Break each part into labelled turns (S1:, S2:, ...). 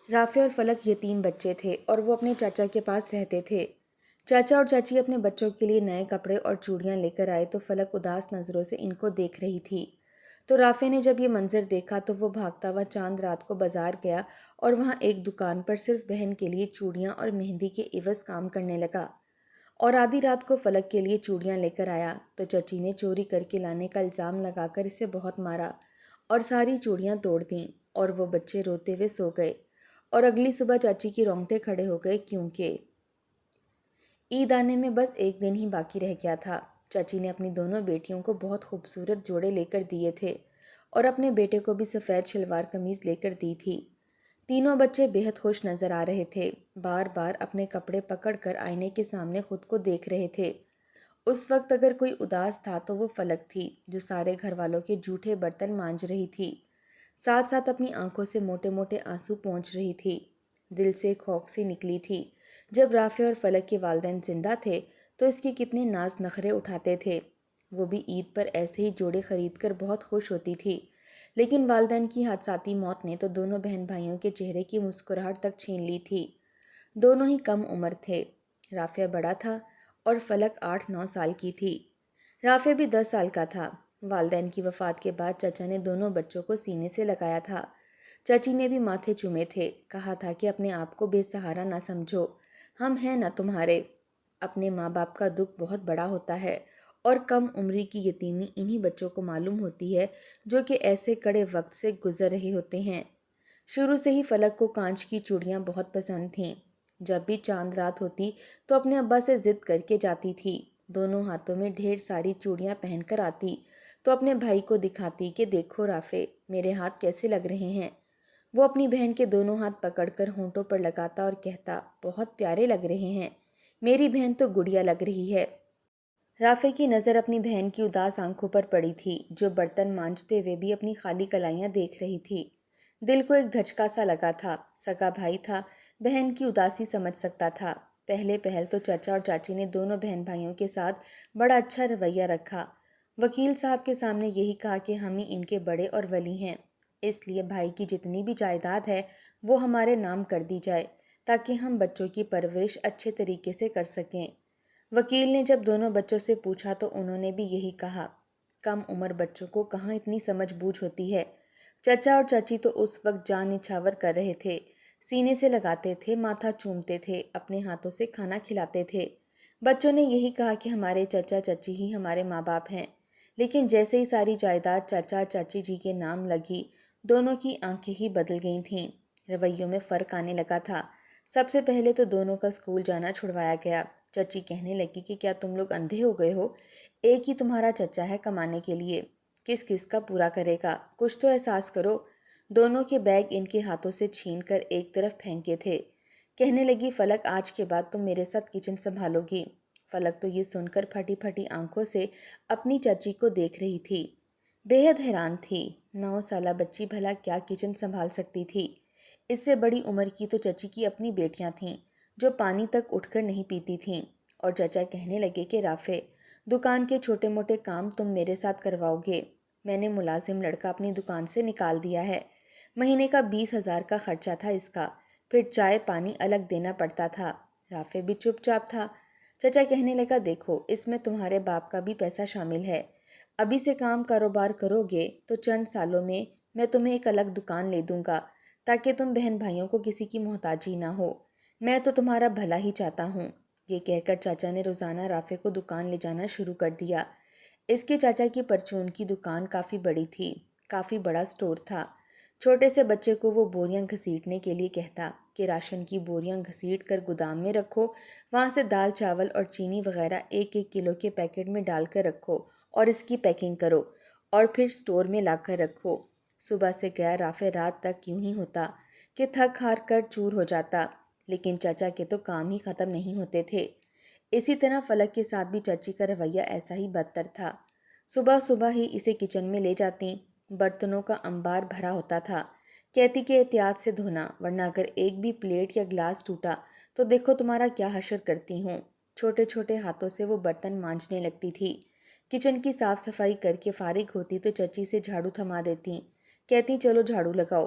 S1: رافع اور فلک یتیم بچے تھے اور وہ اپنے چاچا کے پاس رہتے تھے۔ چاچا اور چاچی اپنے بچوں کے لیے نئے کپڑے اور چوڑیاں لے کر آئے تو فلک اداس نظروں سے ان کو دیکھ رہی تھی۔ تو رافع نے جب یہ منظر دیکھا تو وہ بھاگتا ہوا چاند رات کو بازار گیا اور وہاں ایک دکان پر صرف بہن کے لیے چوڑیاں اور مہندی کے عوض کام کرنے لگا، اور آدھی رات کو فلک کے لیے چوڑیاں لے کر آیا تو چچی نے چوری کر کے لانے کا الزام لگا کر اسے بہت مارا اور ساری چوڑیاں توڑ دیں، اور وہ بچے روتے ہوئے سو گئے۔ اور اگلی صبح چاچی کی رونگٹے کھڑے ہو گئے، کیونکہ عید آنے میں بس ایک دن ہی باقی رہ گیا تھا۔ چاچی نے اپنی دونوں بیٹیوں کو بہت خوبصورت جوڑے لے کر دیے تھے اور اپنے بیٹے کو بھی سفید شلوار قمیض لے کر دی تھی۔ تینوں بچے بے حد خوش نظر آ رہے تھے، بار بار اپنے کپڑے پکڑ کر آئینے کے سامنے خود کو دیکھ رہے تھے۔ اس وقت اگر کوئی اداس تھا تو وہ فلک تھی، جو سارے گھر والوں کے جھوٹے برتن مانج رہی تھی، ساتھ ساتھ اپنی آنکھوں سے موٹے موٹے آنسو پونچھ رہی تھی۔ دل سے کھوک سی نکلی تھی۔ جب رافع اور فلک کے والدین زندہ تھے تو اس کے کتنے ناز نخرے اٹھاتے تھے۔ وہ بھی عید پر ایسے ہی جوڑے خرید کر بہت خوش ہوتی تھی، لیکن والدین کی حادثاتی موت نے تو دونوں بہن بھائیوں کے چہرے کی مسکراہٹ تک چھین لی تھی۔ دونوں ہی کم عمر تھے، رافع بڑا تھا اور فلک 8-9 سال کی تھی۔ رافع بھی 10 سال کا تھا۔ والدین کی وفات کے بعد چچا نے دونوں بچوں کو سینے سے لگایا تھا۔ چچی نے بھی ماتھے چومے تھے، کہا تھا کہ اپنے آپ کو بے سہارا نہ سمجھو، ہم ہیں نا تمہارے۔ اپنے ماں باپ کا دکھ بہت بڑا ہوتا ہے، اور کم عمری کی یتیمی انہی بچوں کو معلوم ہوتی ہے جو کہ ایسے کڑے وقت سے گزر رہے ہوتے ہیں۔ شروع سے ہی فلک کو کانچ کی چوڑیاں بہت پسند تھیں۔ جب بھی چاند رات ہوتی تو اپنے ابا سے ضد کر کے جاتی تھی، دونوں ہاتھوں میں ڈھیر ساری چوڑیاں پہن کر آتی تو اپنے بھائی کو دکھاتی کہ دیکھو رافع، میرے ہاتھ کیسے لگ رہے ہیں۔ وہ اپنی بہن کے دونوں ہاتھ پکڑ کر ہونٹوں پر لگاتا اور کہتا، بہت پیارے لگ رہے ہیں، میری بہن تو گڑیا لگ رہی ہے۔ رافع کی نظر اپنی بہن کی اداس آنکھوں پر پڑی تھی، جو برتن مانجتے ہوئے بھی اپنی خالی کلائیاں دیکھ رہی تھی۔ دل کو ایک دھچکا سا لگا تھا، سگا بھائی تھا، بہن کی اداسی سمجھ سکتا تھا۔ پہلے پہل تو چچا اور چاچی نے دونوں بہن بھائیوں کے ساتھ بڑا اچھا رویہ رکھا۔ وکیل صاحب کے سامنے یہی کہا کہ ہم ہی ان کے بڑے اور ولی ہیں، اس لیے بھائی کی جتنی بھی جائیداد ہے وہ ہمارے نام کر دی جائے تاکہ ہم بچوں کی پرورش اچھے طریقے سے کر سکیں۔ وکیل نے جب دونوں بچوں سے پوچھا تو انہوں نے بھی یہی کہا، کم عمر بچوں کو کہاں اتنی سمجھ بوجھ ہوتی ہے۔ چچا اور چاچی تو اس وقت جان نچھاور کر رہے تھے، سینے سے لگاتے تھے، ماتھا چومتے تھے، اپنے ہاتھوں سے کھانا کھلاتے تھے۔ بچوں نے یہی کہا کہ ہمارے چچا چچی ہی ہمارے ماں باپ ہیں، لیکن جیسے ہی ساری جائیداد چاچا چاچی جی کے نام لگی، دونوں کی آنکھیں ہی بدل گئی تھیں، رویوں میں فرق آنے لگا تھا۔ سب سے پہلے تو دونوں کا اسکول جانا چھڑوایا گیا۔ چچی کہنے لگی کہ کیا تم لوگ اندھے ہو گئے ہو؟ ایک ہی تمہارا چچا ہے کمانے کے لیے، کس کس کا پورا کرے گا؟ کچھ تو احساس کرو۔ دونوں کے بیگ ان کے ہاتھوں سے چھین کر ایک طرف پھینکے تھے۔ کہنے لگی، فلک آج کے بعد تم میرے ساتھ کچن سنبھالو گی۔ فلک تو یہ سن کر پھٹی پھٹی آنکھوں سے اپنی چچی کو دیکھ رہی تھی، بے حد حیران تھی۔ 9 سالہ بچی بھلا کیا کچن سنبھال سکتی تھی؟ اس سے بڑی عمر کی تو چچی کی اپنی بیٹیاں تھیں جو پانی تک اٹھ کر نہیں پیتی تھیں۔ اور چچا کہنے لگے کہ رافع، دکان کے چھوٹے موٹے کام تم میرے ساتھ کرواؤ گے؟ میں نے ملازم لڑکا اپنی دکان سے نکال دیا ہے، مہینے کا 20,000 کا خرچہ تھا اس کا، پھر چائے پانی الگ دینا پڑتا تھا۔ رافع بھی چپ چاپ تھا۔ چچا کہنے لگا، دیکھو اس میں تمہارے باپ کا بھی پیسہ شامل ہے، ابھی سے کام کاروبار کرو گے تو چند سالوں میں تمہیں ایک الگ دکان لے دوں گا تاکہ تم بہن بھائیوں کو کسی کی محتاجی نہ ہو، میں تو تمہارا بھلا ہی چاہتا ہوں۔ یہ کہہ کر چاچا نے روزانہ رافع کو دکان لے جانا شروع کر دیا۔ اس کے چاچا کی پرچون کی دکان کافی بڑی تھی، کافی بڑا سٹور تھا۔ چھوٹے سے بچے کو وہ بوریاں گھسیٹنے کے لیے کہتا کہ راشن کی بوریاں گھسیٹ کر گودام میں رکھو، وہاں سے دال چاول اور چینی وغیرہ 1-1 کلو کے پیکٹ میں ڈال کر رکھو اور اس کی پیکنگ کرو اور پھر سٹور میں لا کر رکھو۔ صبح سے گیا رافع رات تک یوں ہی ہوتا کہ تھک ہار کر چور ہو جاتا، لیکن چچا کے تو کام ہی ختم نہیں ہوتے تھے۔ اسی طرح فلک کے ساتھ بھی چچی کا رویہ ایسا ہی بدتر تھا۔ صبح صبح ہی اسے کچن میں لے جاتی، برتنوں کا انبار بھرا ہوتا تھا، کہتی کہ احتیاط سے دھونا، ورنہ اگر ایک بھی پلیٹ یا گلاس ٹوٹا تو دیکھو تمہارا کیا حشر کرتی ہوں۔ چھوٹے چھوٹے ہاتھوں سے وہ برتن مانجنے لگتی تھی۔ کچن کی صاف صفائی کر کے فارغ ہوتی تو چچی سے جھاڑو تھما دیتی، کہتی چلو جھاڑو لگاؤ۔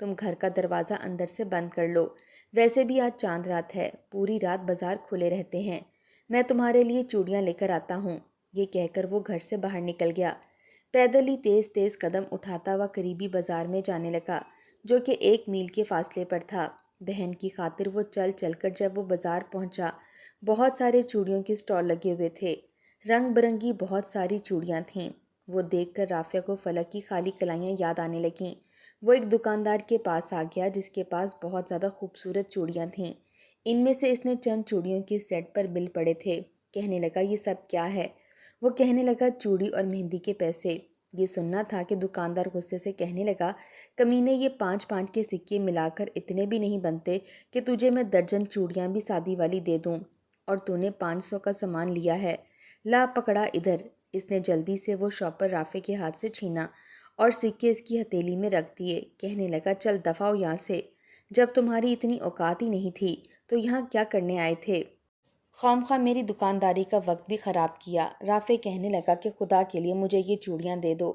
S1: تم گھر کا دروازہ اندر سے بند کر لو، ویسے بھی آج چاند رات ہے، پوری رات بازار کھلے رہتے ہیں، میں تمہارے لیے چوڑیاں لے کر آتا ہوں۔ یہ کہہ کر وہ گھر سے باہر نکل گیا۔ پیدل ہی تیز تیز قدم اٹھاتا ہوا قریبی بازار میں جانے لگا، جو کہ 1 میل کے فاصلے پر تھا۔ بہن کی خاطر وہ چل چل کر جب وہ بازار پہنچا، بہت سارے چوڑیوں کے اسٹال لگے ہوئے تھے، رنگ برنگی بہت ساری چوڑیاں تھیں۔ وہ دیکھ کر رافعہ کو فلک کی خالی کلائیاں یاد آنے لگیں۔ وہ ایک دکاندار کے پاس آ گیا جس کے پاس بہت زیادہ خوبصورت چوڑیاں تھیں۔ ان میں سے اس نے چند چوڑیوں کے سیٹ پر بل پڑے تھے۔ کہنے لگا یہ سب کیا ہے؟ وہ کہنے لگا چوڑی اور مہندی کے پیسے۔ یہ سننا تھا کہ دکاندار غصے سے کہنے لگا، کمینے، یہ 5 5 کے سکے ملا کر اتنے بھی نہیں بنتے کہ تجھے میں درجن چوڑیاں بھی شادی والی دے دوں، اور تو نے 500 کا سامان لیا ہے، لا پکڑا ادھر۔ اس نے جلدی سے وہ شاپر رافع کے ہاتھ سے چھینا اور سکے اس کی ہتھیلی میں رکھ دیے۔ کہنے لگا چل دفع ہو یہاں سے، جب تمہاری اتنی اوقات ہی نہیں تھی تو یہاں کیا کرنے آئے تھے؟ خواہ میری دکانداری کا وقت بھی خراب کیا۔ رافع کہنے لگا کہ خدا کے لیے مجھے یہ چوڑیاں دے دو،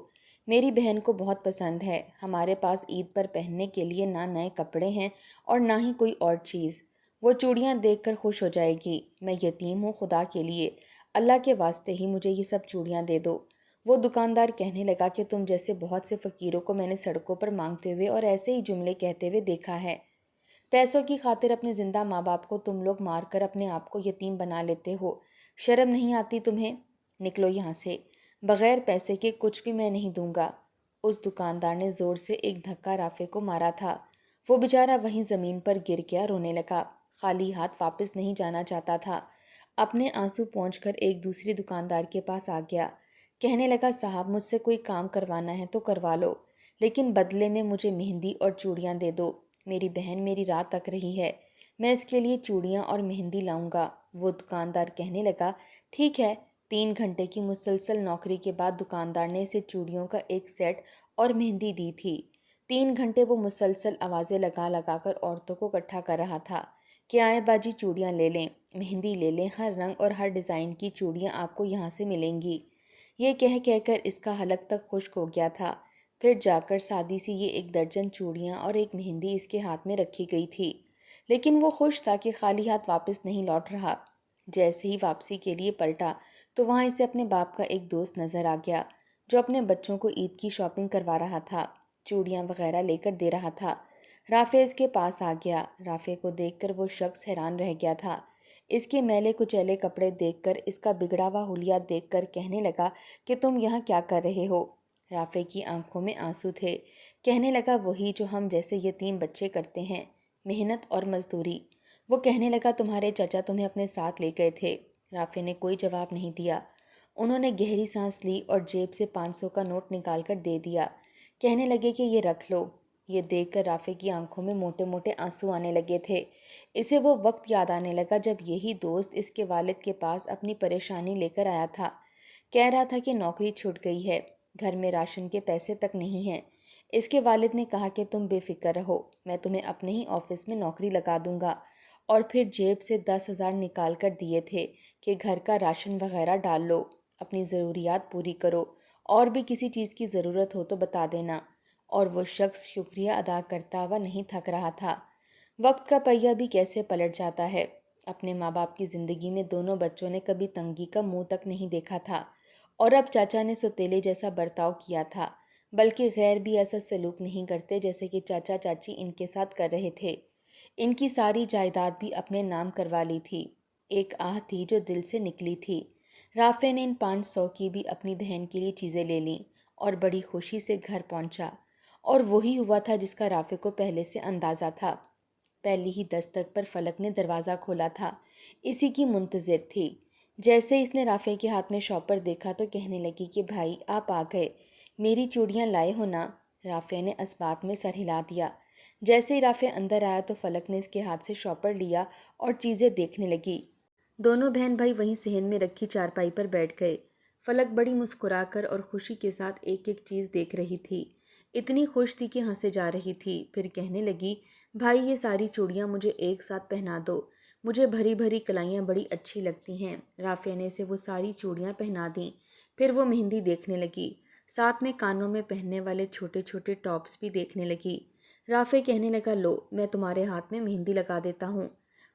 S1: میری بہن کو بہت پسند ہے، ہمارے پاس عید پر پہننے کے لیے نہ نئے کپڑے ہیں اور نہ ہی کوئی اور چیز، وہ چوڑیاں دیکھ کر خوش ہو جائے گی، میں یتیم ہوں، خدا کے لیے اللہ کے واسطے ہی مجھے یہ سب چوڑیاں دے دو۔ وہ دکاندار کہنے لگا کہ تم جیسے بہت سے فقیروں کو میں نے سڑکوں پر مانگتے ہوئے اور ایسے ہی جملے کہتے ہوئے دیکھا ہے، پیسوں کی خاطر اپنے زندہ ماں باپ کو تم لوگ مار کر اپنے آپ کو یتیم بنا لیتے ہو، شرم نہیں آتی تمہیں؟ نکلو یہاں سے، بغیر پیسے کے کچھ بھی میں نہیں دوں گا۔ اس دکاندار نے زور سے ایک دھکا رافع کو مارا تھا، وہ بیچارہ وہیں زمین پر گر گیا، رونے لگا، خالی ہاتھ واپس نہیں جانا چاہتا تھا۔ اپنے آنسو پونچھ کر ایک دوسری دکاندار کے پاس آ گیا، کہنے لگا صاحب مجھ سے کوئی کام کروانا ہے تو کروا لو، لیکن بدلے میں مجھے مہندی اور چوڑیاں دے دو، میری بہن میری رات تک رہی ہے، میں اس کے لیے چوڑیاں اور مہندی لاؤں گا۔ وہ دکاندار کہنے لگا ٹھیک ہے۔ 3 گھنٹے کی مسلسل نوکری کے بعد دکاندار نے اسے چوڑیوں کا ایک سیٹ اور مہندی دی تھی۔ 3 گھنٹے وہ مسلسل آوازیں لگا لگا کر عورتوں کو اکٹھا کر رہا تھا کہ آئیں باجی چوڑیاں لے لیں، مہندی لے لیں، ہر رنگ اور ہر ڈیزائن کی چوڑیاں آپ کو یہاں سے ملیں گی۔ یہ کہہ کر اس کا حلق تک خشک ہو گیا تھا، پھر جا کر سادی سی یہ 1 درجن چوڑیاں اور ایک مہندی اس کے ہاتھ میں رکھی گئی تھی، لیکن وہ خوش تھا کہ خالی ہاتھ واپس نہیں لوٹ رہا۔ جیسے ہی واپسی کے لیے پلٹا تو وہاں اسے اپنے باپ کا ایک دوست نظر آ گیا جو اپنے بچوں کو عید کی شاپنگ کروا رہا تھا، چوڑیاں وغیرہ لے کر دے رہا تھا۔ رافع اس کے پاس آ گیا۔ رافع کو دیکھ کر وہ شخص حیران رہ گیا تھا۔ اس کے میلے کچیلے کپڑے دیکھ کر، اس کا بگڑا ہوا حلیہ دیکھ کر کہنے لگا کہ تم یہاں کیا کر رہے ہو؟ رافع کی آنکھوں میں آنسو تھے۔ کہنے لگا وہی جو ہم جیسے یتیم بچے کرتے ہیں، محنت اور مزدوری۔ وہ کہنے لگا تمہارے چچا تمہیں اپنے ساتھ لے گئے تھے۔ رافع نے کوئی جواب نہیں دیا۔ انہوں نے گہری سانس لی اور جیب سے 500 کا نوٹ نکال کر دے دیا۔ کہنے لگے کہ یہ رکھ لو۔ یہ دیکھ کر رافع کی آنکھوں میں موٹے موٹے آنسو آنے لگے تھے۔ اسے وہ وقت یاد آنے لگا جب یہی دوست اس کے والد کے پاس اپنی پریشانی لے کر آیا تھا، کہہ رہا تھا کہ نوکری چھوٹ گئی ہے، گھر میں راشن کے پیسے تک نہیں ہیں۔ اس کے والد نے کہا کہ تم بے فکر رہو، میں تمہیں اپنے ہی آفس میں نوکری لگا دوں گا، اور پھر جیب سے 10,000 نکال کر دیے تھے کہ گھر کا راشن وغیرہ ڈال لو، اپنی ضروریات پوری کرو، اور بھی کسی چیز کی ضرورت ہو تو بتا دینا۔ اور وہ شخص شکریہ ادا کرتا ہوا نہیں تھک رہا تھا۔ وقت کا پہیہ بھی کیسے پلٹ جاتا ہے۔ اپنے ماں باپ کی زندگی میں دونوں بچوں نے کبھی تنگی کا منہ تک نہیں دیکھا تھا، اور اب چاچا نے سوتیلے جیسا برتاؤ کیا تھا، بلکہ غیر بھی ایسا سلوک نہیں کرتے جیسے کہ چاچا چاچی ان کے ساتھ کر رہے تھے۔ ان کی ساری جائیداد بھی اپنے نام کروا لی تھی۔ ایک آہ تھی جو دل سے نکلی تھی۔ رافع نے ان 500 کی بھی اپنی بہن کے لیے چیزیں لے لیں اور بڑی خوشی سے گھر پہنچا، اور وہی ہوا تھا جس کا رافع کو پہلے سے اندازہ تھا۔ پہلی ہی دستک پر فلک نے دروازہ کھولا تھا، اسی کی منتظر تھی۔ جیسے اس نے رافع کے ہاتھ میں شاپر دیکھا تو کہنے لگی کہ بھائی آپ آ گئے، میری چوڑیاں لائے ہو نا؟ رافع نے اسبات میں سر ہلا دیا۔ جیسے ہی رافع اندر آیا تو فلک نے اس کے ہاتھ سے شاپر لیا اور چیزیں دیکھنے لگی۔ دونوں بہن بھائی وہیں صحن میں رکھی چارپائی پر بیٹھ گئے۔ فلک بڑی مسکرا کر اور خوشی کے ساتھ ایک ایک چیز دیکھ رہی تھی، اتنی خوش تھی کہ ہنسے جا رہی تھی۔ پھر کہنے لگی بھائی یہ ساری چوڑیاں مجھے ایک ساتھ پہنا دو، مجھے بھری بھری کلائیاں بڑی اچھی لگتی ہیں۔ رافع نے اسے وہ ساری چوڑیاں پہنا دیں۔ پھر وہ مہندی دیکھنے لگی، ساتھ میں کانوں میں پہننے والے چھوٹے چھوٹے ٹاپس بھی دیکھنے لگی۔ رافع کہنے لگا، لو میں تمہارے ہاتھ میں مہندی لگا دیتا ہوں۔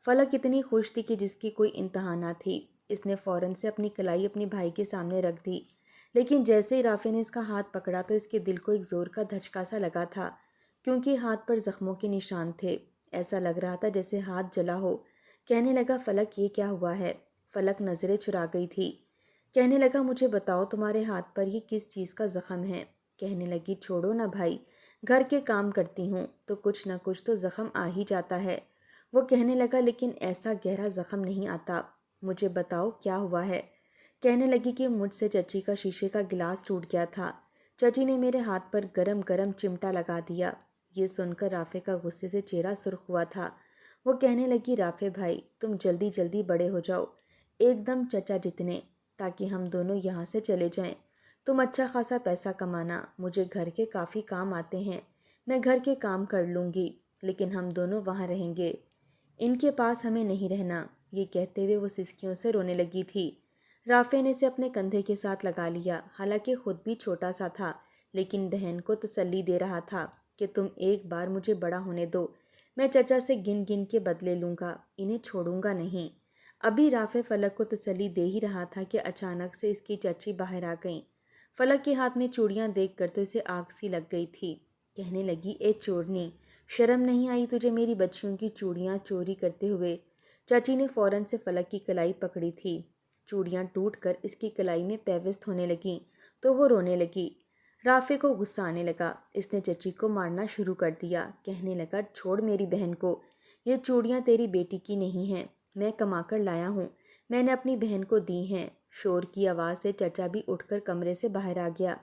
S1: فلک اتنی خوش تھی کہ جس کی کوئی انتہا نہ تھی۔ اس نے فوراً سے اپنی کلائی اپنے بھائی کے سامنے رکھ دی، لیکن جیسے ہی رافع نے اس کا ہاتھ پکڑا تو اس کے دل کو ایک زور کا دھچکا سا لگا تھا، کیونکہ ہاتھ پر زخموں کے نشان تھے۔ ایسا لگ رہا تھا جیسے ہاتھ جلا ہو۔ کہنے لگا، فلک یہ کیا ہوا ہے؟ فلک نظریں چرا گئی تھی۔ کہنے لگا، مجھے بتاؤ تمہارے ہاتھ پر یہ کس چیز کا زخم ہے؟ کہنے لگی، چھوڑو نا بھائی، گھر کے کام کرتی ہوں تو کچھ نہ کچھ تو زخم آ ہی جاتا ہے۔ وہ کہنے لگا، لیکن ایسا گہرا زخم نہیں آتا، مجھے بتاؤ کیا ہوا ہے؟ کہنے لگی کہ مجھ سے چچی کا شیشے کا گلاس ٹوٹ گیا تھا، چچی نے میرے ہاتھ پر گرم گرم چمٹا لگا دیا۔ یہ سن کر رافع کا غصے سے چہرہ سرخ ہوا تھا۔ وہ کہنے لگی، رافع بھائی تم جلدی جلدی بڑے ہو جاؤ، ایک دم چچا جتنے، تاکہ ہم دونوں یہاں سے چلے جائیں۔ تم اچھا خاصا پیسہ کمانا، مجھے گھر کے کافی کام آتے ہیں، میں گھر کے کام کر لوں گی، لیکن ہم دونوں وہاں رہیں گے، ان کے پاس ہمیں نہیں رہنا۔ یہ کہتے ہوئے وہ سسکیوں سے رونے لگی تھی۔ رافع نے اسے اپنے کندھے کے ساتھ لگا لیا، حالانکہ خود بھی چھوٹا سا تھا، لیکن بہن کو تسلی دے رہا تھا کہ تم ایک بار مجھے بڑا ہونے دو، میں چچا سے گن گن کے بدلے لوں گا، انہیں چھوڑوں گا نہیں۔ ابھی رافع فلک کو تسلی دے ہی رہا تھا کہ اچانک سے اس کی چچی باہر آ گئیں۔ فلک کے ہاتھ میں چوڑیاں دیکھ کر تو اسے آگ سی لگ گئی تھی۔ کہنے لگی، اے چورنی، شرم نہیں آئی تجھے میری بچیوں کی چوڑیاں چوری کرتے ہوئے؟ چچی نے فوراً سے فلک کی کلائی پکڑی تھی۔ چوڑیاں ٹوٹ کر اس کی کلائی میں پیوست ہونے لگیں تو وہ رونے لگی۔ رافع کو غصہ آنے لگا، اس نے چچی کو مارنا شروع کر دیا۔ کہنے لگا، چھوڑ میری بہن کو، یہ چوڑیاں تیری بیٹی کی نہیں ہیں، میں کما کر لایا ہوں، میں نے اپنی بہن کو دی ہیں۔ شور کی آواز سے چچا بھی اٹھ کر کمرے سے باہر آ گیا۔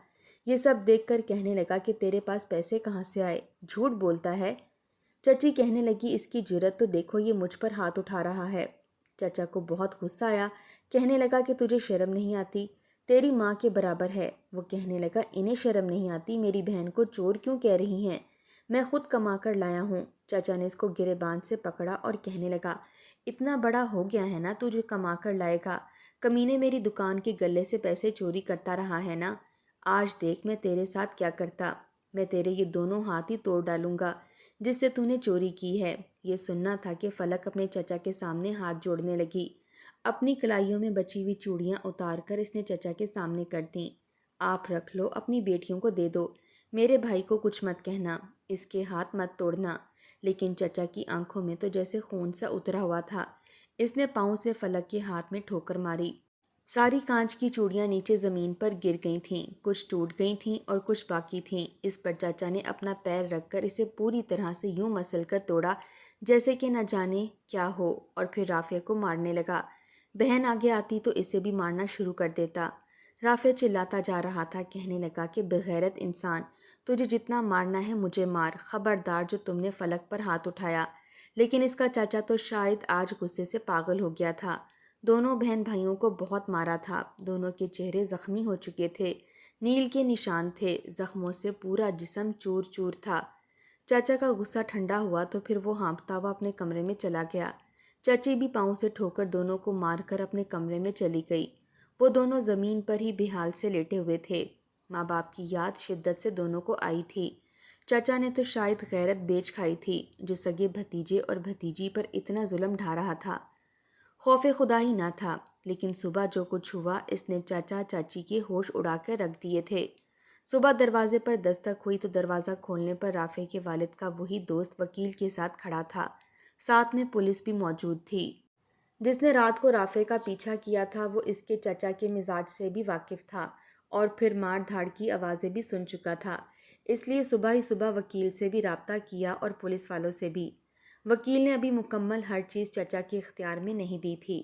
S1: یہ سب دیکھ کر کہنے لگا کہ تیرے پاس پیسے کہاں سے آئے؟ جھوٹ بولتا ہے۔ چچی کہنے لگی، اس کی جرت تو دیکھو، یہ مجھ پر ہاتھ اٹھا رہا ہے۔ چچا کو بہت غصہ آیا، کہنے لگا کہ تجھے شرم نہیں آتی؟ تیری ماں کے برابر ہے۔ وہ کہنے لگا، انہیں شرم نہیں آتی، میری بہن کو چور کیوں کہہ رہی ہیں؟ میں خود کما کر لایا ہوں۔ چچا نے اس کو گریبان سے پکڑا اور کہنے لگا، اتنا بڑا ہو گیا ہے نا تو جو کما کر لائے گا؟ کمینے میری دکان کے گلے سے پیسے چوری کرتا رہا ہے نا؟ آج دیکھ میں تیرے ساتھ کیا کرتا، میں تیرے یہ دونوں ہاتھ ہی توڑ ڈالوں گا جس سے تو نے چوری کی ہے۔ یہ سننا تھا کہ فلک اپنے چچا کے سامنے ہاتھ جوڑنے لگی۔ اپنی کلائیوں میں بچی ہوئی چوڑیاں اتار کر اس نے چچا کے سامنے کر دیں۔ آپ رکھ لو، اپنی بیٹیوں کو دے دو، میرے بھائی کو کچھ مت کہنا، اس کے ہاتھ مت توڑنا۔ لیکن چچا کی آنکھوں میں تو جیسے خون سا اترا ہوا تھا۔ اس نے پاؤں سے فلک کے ہاتھ میں ٹھوکر ماری۔ ساری کانچ کی چوڑیاں نیچے زمین پر گر گئی تھیں، کچھ ٹوٹ گئی تھیں اور کچھ باقی تھیں۔ اس پر چاچا نے اپنا پیر رکھ کر اسے پوری طرح سے یوں مسل کر توڑا جیسے کہ نہ جانے کیا ہو، اور پھر رافع کو مارنے لگا۔ بہن آگے آتی تو اسے بھی مارنا شروع کر دیتا۔ رافع چلاتا جا رہا تھا، کہنے لگا کہ بغیرت انسان، تجھے جتنا مارنا ہے مجھے مار، خبردار جو تم نے فلک پر ہاتھ اٹھایا۔ لیکن اس کا چاچا تو شاید آج غصے سے پاگل ہو گیا تھا۔ دونوں بہن بھائیوں کو بہت مارا تھا، دونوں کے چہرے زخمی ہو چکے تھے، نیل کے نشان تھے، زخموں سے پورا جسم چور چور تھا۔ چاچا کا غصہ ٹھنڈا ہوا تو پھر وہ ہانپتا ہوا اپنے کمرے میں چلا گیا۔ چچی بھی پاؤں سے ٹھوکر دونوں کو مار کر اپنے کمرے میں چلی گئی۔ وہ دونوں زمین پر ہی بے حال سے لیٹے ہوئے تھے۔ ماں باپ کی یاد شدت سے دونوں کو آئی تھی۔ چچا نے تو شاید غیرت بیچ کھائی تھی، جو سگے بھتیجے اور بھتیجی پر اتنا ظلم ڈھا رہا تھا۔ خوف خدا ہی نہ تھا، لیکن صبح جو کچھ ہوا اس نے چاچا چاچی کے ہوش اڑا کر رکھ دیے تھے۔ صبح دروازے پر دستک ہوئی تو دروازہ کھولنے پر رافع کے والد کا وہی دوست وکیل کے ساتھ کھڑا تھا، ساتھ میں پولیس بھی موجود تھی۔ جس نے رات کو رافع کا پیچھا کیا تھا وہ اس کے چچا کے مزاج سے بھی واقف تھا اور پھر مار دھاڑ کی آوازیں بھی سن چکا تھا، اس لیے صبح ہی صبح وکیل سے بھی رابطہ کیا اور پولیس والوں سے بھی۔ وکیل نے ابھی مکمل ہر چیز چچا کے اختیار میں نہیں دی تھی،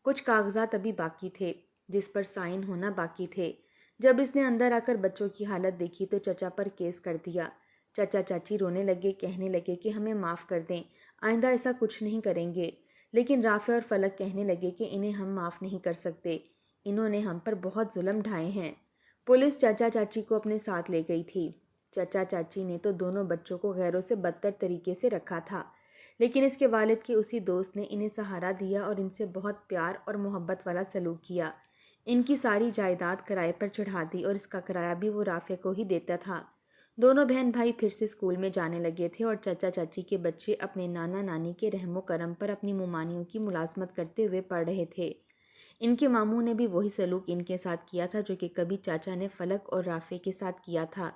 S1: کچھ کاغذات ابھی باقی تھے جس پر سائن ہونا باقی تھے۔ جب اس نے اندر آ کر بچوں کی حالت دیکھی تو چچا پر کیس کر دیا۔ چچا چاچی رونے لگے، کہنے لگے کہ ہمیں معاف کر دیں، آئندہ ایسا کچھ نہیں کریں گے۔ لیکن رافع اور فلک کہنے لگے کہ انہیں ہم معاف نہیں کر سکتے، انہوں نے ہم پر بہت ظلم ڈھائے ہیں۔ پولیس چچا چاچی کو اپنے ساتھ لے گئی تھی۔ چچا چاچی نے تو دونوں بچوں کو غیروں سے بدتر طریقے سے رکھا تھا، لیکن اس کے والد کے اسی دوست نے انہیں سہارا دیا اور ان سے بہت پیار اور محبت والا سلوک کیا۔ ان کی ساری جائیداد کرائے پر چڑھا دی اور اس کا کرایہ بھی وہ رافع کو ہی دیتا تھا۔ دونوں بہن بھائی پھر سے اسکول میں جانے لگے تھے اور چچا چاچی کے بچے اپنے نانا نانی کے رحم و کرم پر اپنی ممانیوں کی ملازمت کرتے ہوئے پڑھ رہے تھے۔ ان کے ماموں نے بھی وہی سلوک ان کے ساتھ کیا تھا جو کہ کبھی چاچا نے فلک اور رافع کے ساتھ کیا تھا۔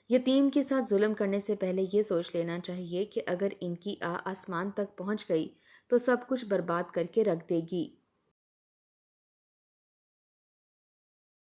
S1: یتیم کے ساتھ ظلم کرنے سے پہلے یہ سوچ لینا چاہیے کہ اگر ان کی آسمان تک پہنچ گئی تو سب کچھ برباد کر کے رکھ دے گی۔